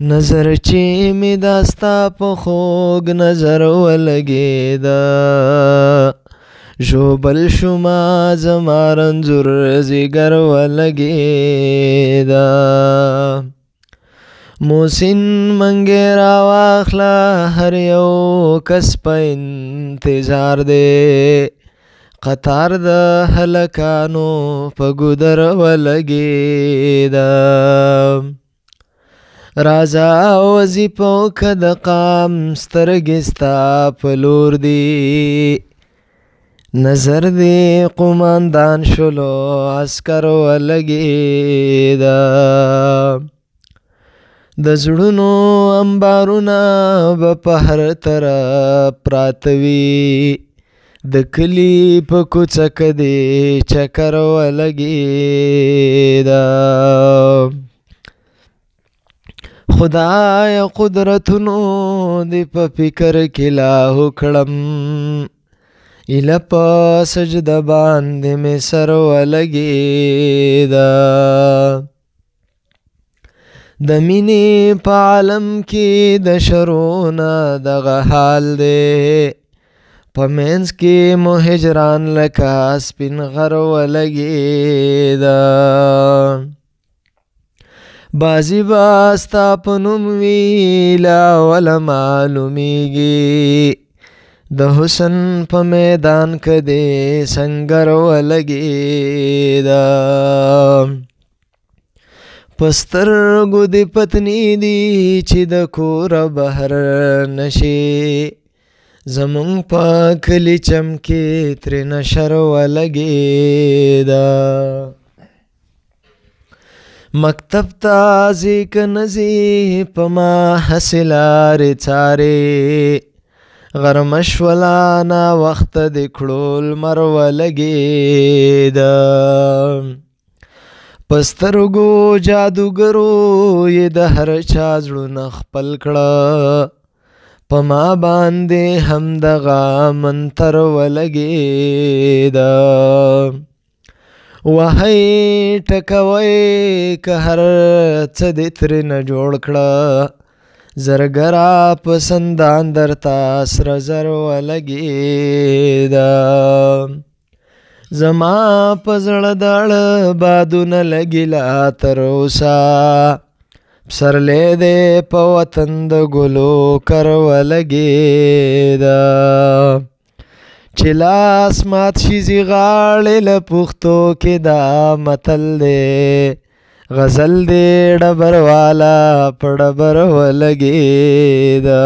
نظر چې می داستا په خوږ نظر ولګېده ژوبل شوما زما رنځور ځیګر ولګېده موسین منګې راواخله هر یو کس په انتظار دی قطار د هلکانو په ګودر ولګېده رازا وظیفه وکړه د قام سترګې ستا په لور دي نظر دې قماندان شلو عسکر ولګېده د زړونو انبارونه به په هر طرف پراته وي د کلي په کوڅه کې دې چکر ولګېده خدای قدرتونو دې په فکر کې لاهو کړم ایله په سجده باندې مې سر ولګېده د مینې په عالم کې د شرونه دغه حال دی په منځ کې مو هجران لکه سپین غر ولګېده بازی با ستا په نوم وي له اوله معلومیږي د حسن په میدان کې دې سنګر ولګېده په سترګو دې پتنې دي چې د کوره بهر نشي زمونږ په کلي چمکې ترې نشر ولګېده مکتب ته ځې که نه ځې په ما هسې لارې څارې غرمه شوله ناوخته دې کړو لمر ولګېده په سترګو جادوګرو یې د هر چا زړونه خپل کړه په ما باندې هم دغه منتر ولګېده وهی ټکوي که هر څه دې ترېنه جوړ کړه زرګره په سندان درته سره زر ولګېده زما په زړه داړه بادونه لګي لا تر اوسه پسرلی دی په وطن د ګلو کر ولګېده چې لاس مات شي غاړې له پښتو کې دا متل دی غزل دی ډبر والا په ډبر ولګېده